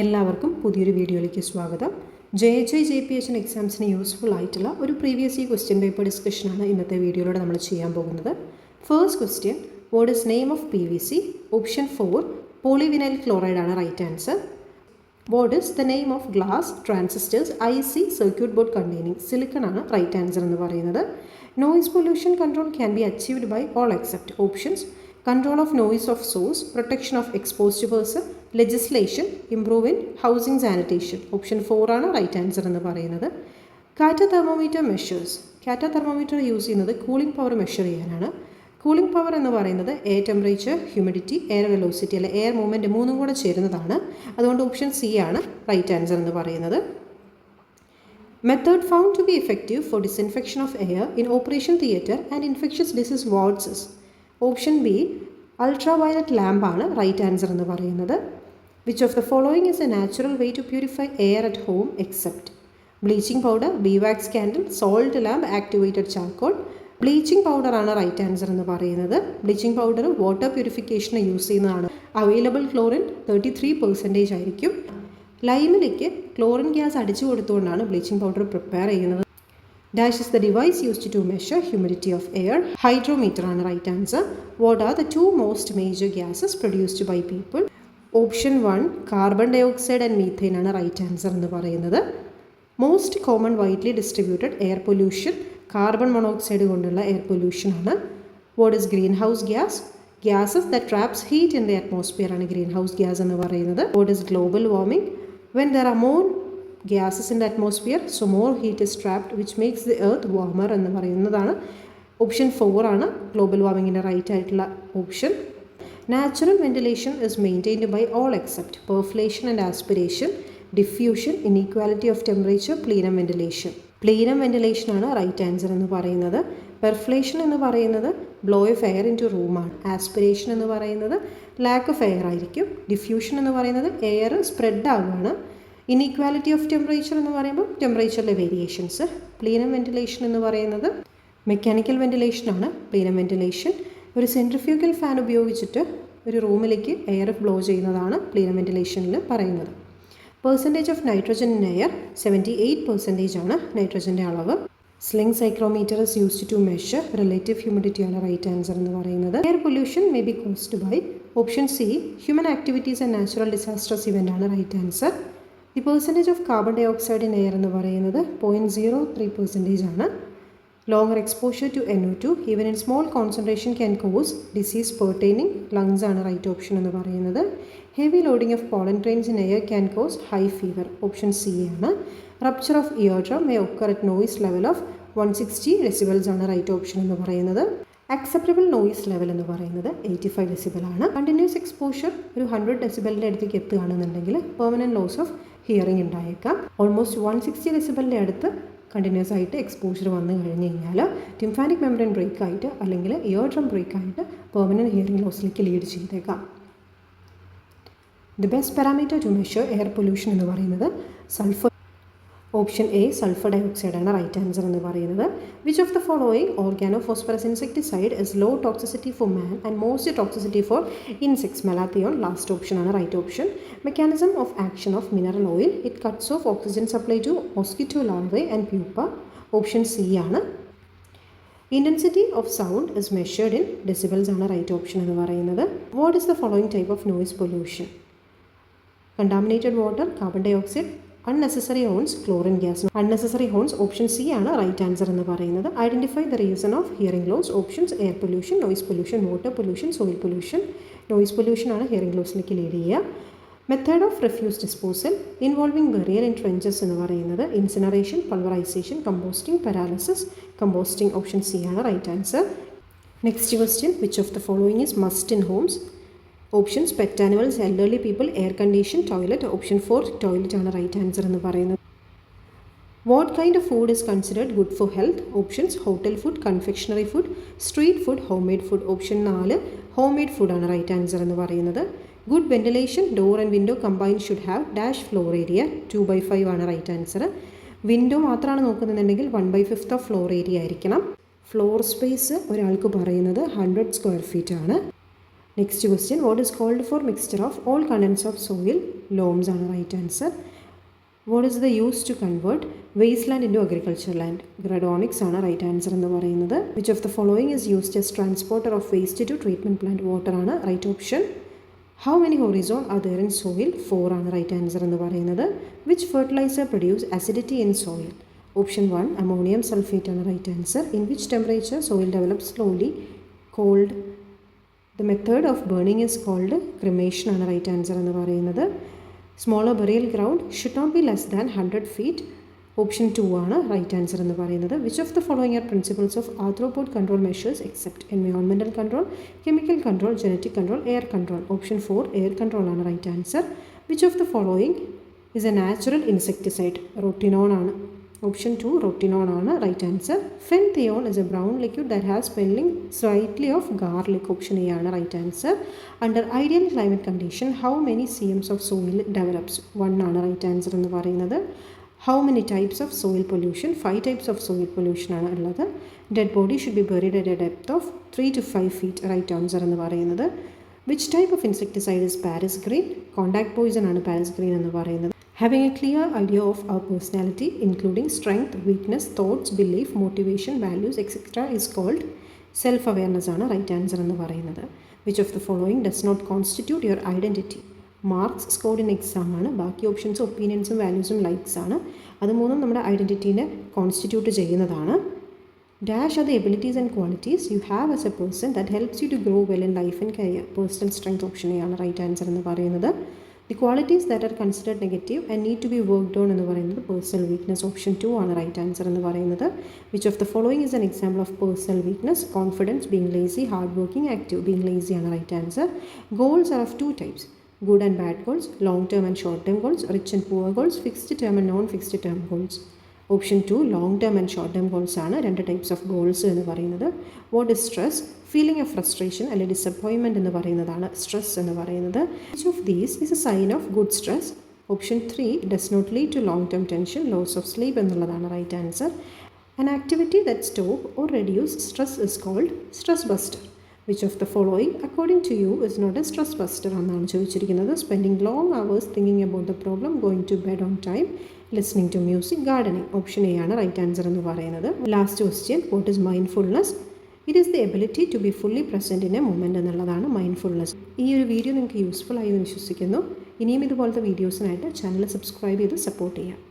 എല്ലാവർക്കും പുതിയൊരു വീഡിയോയിലേക്ക് സ്വാഗതം. JPHN എക്സാംസിന് യൂസ്ഫുൾ ആയിട്ടുള്ള ഒരു പ്രീവിയസ് ക്വസ്റ്റ്യൻ പേപ്പർ ഡിസ്കഷനാണ് ഇന്നത്തെ വീഡിയോയിലൂടെ നമ്മൾ ചെയ്യാൻ പോകുന്നത്. First question, what is name of PVC? Option 4 polyvinyl chloride ആണ് right answer. What is the name of glass transistors IC circuit board containing silicon ആണ് റൈറ്റ് ആൻസർ എന്ന് പറയുന്നത്. Noise pollution control can be achieved by all except options control of noise of source, protection of exposed person, legislation, improve in housing sanitation. Option 4 ആണ് right answer എന്ന് പറയുന്നത്. Kata thermometer measures. Kata thermometer use ചെയ്യുന്നത് cooling power measure ചെയ്യാനാണ്. Cooling power എന്ന് പറയുന്നത് air temperature, humidity, air velocity അല്ലെ air movement മൂന്നും കൂടെ ചേരുന്നതാണ്. അതുകൊണ്ട് ഓപ്ഷൻ C ആണ് റൈറ്റ് ആൻസർ എന്ന് പറയുന്നത്. Method found to be effective for disinfection of air in operation theatre and infectious disease wards. Option B ultraviolet lamp ആണ് right answer എന്ന് പറയുന്നത്. Which of the following is a natural way to purify air at home except bleaching powder, beeswax candle, salt lamp, activated charcoal. Bleaching powder ആണ് right answer എന്ന് പറയുന്നത്. Bleaching powder water പ്യൂരിഫിക്കേഷന് use ചെയ്യുന്നതാണ്. Available chlorine 33% ആയിരിക്കും. ലൈമിലേക്ക് chlorine gas അടിച്ചു കൊടുത്തുകൊണ്ടാണ് bleaching powder prepare ചെയ്യുന്നത്. Dash is the device used to measure humidity of air. Hydrometer ആണ് right answer. What are the two most major gases produced by people? Option 1 carbon dioxide and methane ആണ് right answer എന്ന് പറയുന്നത്. Most common widely distributed air pollution carbon monoxide കൊണ്ടുള്ള air pollution ആണ്. What is green house gas? Gases that traps heat in the atmosphere ആണ് green house gas എന്ന് പറയുന്നത്. What is global warming? When there are more gases in the atmosphere, so more heat is trapped which makes the earth warmer എന്ന് പറയുന്നതാണ്. Option 4 ആണ് global വാർമിങ്ങിൻ്റെ right ആയിട്ടുള്ള option. Natural ventilation is maintained by all except perflation and aspiration, diffusion, inequality of temperature, plenum ventilation. Plenum ventilation ആണ് right answer എന്ന് പറയുന്നത്. Perflation എന്ന് പറയുന്നത് blow of air into റൂമാണ്. ആസ്പിരേഷൻ എന്ന് പറയുന്നത് ലാക്ക് ഓഫ് എയർ ആയിരിക്കും. Diffusion എന്ന് പറയുന്നത് എയർ സ്പ്രെഡ് ആവുകയാണ്. ഇനീക്വാലിറ്റി ഓഫ് ടെമ്പറേച്ചർ എന്ന് പറയുമ്പോൾ ടെമ്പറേച്ചറിലെ വേരിയേഷൻസ്. പ്ലീനം വെന്റിലേഷൻ എന്ന് പറയുന്നത് മെക്കാനിക്കൽ വെന്റിലേഷനാണ്. പ്ലീനം വെന്റിലേഷൻ ഒരു സെൻട്രിഫ്യൂഗൽ ഫാൻ ഉപയോഗിച്ചിട്ട് ഒരു റൂമിലേക്ക് എയർ ഫ്ലോ ചെയ്യുന്നതാണ് പ്ലീനം വെന്റിലേഷനിൽ പറയുന്നത്. Percentage of nitrogen in air 78% ആണ് നൈട്രജൻ്റെ അളവ്. Sling psychrometer is used to measure relative humidity ആണ് റൈറ്റ് ആൻസർ എന്ന് പറയുന്നത്. Air pollution may be caused by option C human activities and natural disasters event ആണ് right answer. The percentage of carbon dioxide in air എന്ന് പറയുന്നത് 0.03% ആണ്. Longer exposure to NO2 even in small concentration can cos disease pertaining lungs ആണ് right option എന്ന് പറയുന്നത്. Heavy loading of pollen trains in air can cos high fever. Option C ആണ്. Rupture of ear drum may occur at noise level of 160 decibels ആണ് right option എന്ന് പറയുന്നത്. Acceptable noise level എന്ന് പറയുന്നത് 85 decibel ആണ്. Continuous exposure ഒരു 100 decibelൻ്റെ അടുത്തേക്ക് എത്തുകയാണെന്നുണ്ടെങ്കിൽ permanent loss of hearing ഉണ്ടായേക്കാം. ഓൾമോസ്റ്റ് 160 decibelൻ്റെ അടുത്ത് കണ്ടിന്യൂസ് ആയിട്ട് എക്സ്പോഷർ വന്നു കഴിഞ്ഞ് കഴിഞ്ഞാൽ ടിംഫാനിക് മെംബ്രെയിൻ ബ്രേക്ക് ആയിട്ട് അല്ലെങ്കിൽ ഇയർ ഡ്രം ബ്രേക്ക് ആയിട്ട് പെർമനൻറ്റ് ഹിയറിംഗ് ലോസിലേക്ക് ലീഡ് ചെയ്തേക്കാം. The best parameter to measure air pollution എന്ന് പറയുന്നത് sulphur. Option A sulphur dioxide ആണ് റൈറ്റ് ആൻസർ എന്ന് പറയുന്നത്. Which of the following organophosphorus insecticide is low toxicity for man and most toxicity for insects? Malathion last option ആണ് right option. Mechanism of action of mineral oil it cuts off oxygen supply to mosquito larvae and pupa. Option C ആണ്. Intensity of sound is measured in decibels ആണ് right option എന്ന് പറയുന്നത്. What is the following type of noise pollution? Contaminated water, carbon dioxide, unnecessary horns, chlorine gas. Unnecessary horns option C ആണ് right answer എന്ന് പറയുന്നത്. Identify the reason of hearing loss. Options air pollution, noise pollution, water pollution, soil pollution. Noise pollution ആണ് hearing ലോസിലേക്ക് lead ചെയ്യുക. Method of refuse disposal involving burial in trenches എന്ന് പറയുന്നത് incineration, pulverisation, composting, paralysis. Composting option C ആണ് right answer. Next question, which of the following is must in homes? Options pet animals, elderly people, air condition, toilet. Option 4 toilet ആണ് right answer എന്ന് പറയുന്നത്. What kind of food is considered good for health? Options hotel food, confectionery food, street food, home made food. Option 4 home made ഫുഡാണ് right answer എന്ന് പറയുന്നത്. Good ventilation door and window combine should have dash floor area 2/5 ആണ് right answer. Window മാത്രമാണ് നോക്കുന്നുണ്ടെങ്കിൽ 1/5 of floor area ആയിരിക്കണം. Floor space ഒരാൾക്ക് പറയുന്നത് 100 square feet ആണ്. Next question, what is called for mixture of all contents of soil loams ആണ് right answer. What is the use to convert waste land into agriculture land? Gradonics ആണ് right answer എന്ന് പറയുന്നത്. Which of the following is used as transporter of waste to treatment plant? Water ആണ് right option. How many horizon are there in soil? 4 ആണ് right answer എന്ന് പറയുന്നത്. Which fertiliser produce acidity in soil? Option 1 ammonium sulphate ആണ് right answer. In which temperature soil develop slowly? Cold. The method of burning is cold cremation ആണ് right answer എന്ന് പറയുന്നത്. Smaller burial ground should not be less than 100 feet. Option 2 ആണ് right answer എന്ന് പറയുന്നത്. Which of the following are principles of arthropod control measures except? Environmental control, chemical control, genetic control, air control? Option 4 air control ആണ് right answer. Which of the following is a natural insecticide? Rotenone ആണ്. Option 2 റൊട്ടിനോൺ ആണ് right answer. Fenthion is a brown liquid that has smelling slightly of garlic? Option A ആണ് right answer. Under ideal climate condition how many CMs of soil develops? 1 ആണ് right answer എന്ന് പറയുന്നത്. How many types of soil pollution? 5 types of soil pollution ആണ് ഉള്ളത്. Dead body should be buried at a depth of 3 to 5 feet? Right answer എന്ന് പറയുന്നത്. Which type of insecticide is Paris green? Contact poison ആണ് Paris green എന്ന് പറയുന്നത്. Having a clear idea of our personality, including strength, weakness, thoughts, belief, motivation, values, etc. is called self-awareness ആണ് right answer എന്ന് പറയുന്നത്. Which of the following does not constitute your identity? Marks scored in exam ആണ്. ബാക്കി options ഒപ്പീനിയൻസും വാല്യൂസും likes ആണ്. അത് മൂന്നും നമ്മുടെ ഐഡൻറ്റിറ്റീനെ കോൺസ്റ്റിറ്റ്യൂട്ട് ചെയ്യുന്നതാണ്. Dash are the abilities and qualities you have as a person that helps you to grow well in life and career? Personal strength option A ആണ് right answer എന്ന് പറയുന്നത്. The qualities that are considered negative and need to be worked on എന്ന് പറയുന്നത് personal weakness? Option 2 ആണ് right answer എന്ന് പറയുന്നത്. Which of the following is an example of personal weakness? Confidence, being lazy, hard working, active? Being lazy ആണ് right answer. Goals are of 2 types: good and bad goals, long term and short term goals, rich and poor goals, fixed term and non fixed term goals? Option 2 long term and short term goals ആണ് 2 types of goals എന്ന് പറയുന്നത്. What is stress? Feeling of frustration അല്ലെങ്കിൽ disappointment എന്ന് പറയുന്നതാണ് stress എന്ന് പറയുന്നത്. Which of these is a sign of good stress? Option 3 does not lead to long term tension, loss of sleep എന്നുള്ളതാണ് right answer. An activity that stop or reduce stress is called stress buster. Which of the following according to you is not a stress buster? എന്നാണ് ചോദിച്ചിരിക്കുന്നത്. Spending long hours thinking about the problem, going to bed on time, listening to music, gardening? Option A ആണ് right answer എന്ന് പറയുന്നത്. Last question, what is mindfulness? It is the ability to be fully present in a moment എന്നുള്ളതാണ് mindfulness. ഈ ഒരു video നിങ്ങൾക്ക് useful ആയി എന്ന് വിശ്വസിക്കുന്നു. ഇനിയും ഇതുപോലത്തെ വീഡിയോസിനായിട്ട് ചാനൽ സബ്സ്ക്രൈബ് ചെയ്ത് സപ്പോർട്ട് ചെയ്യാം.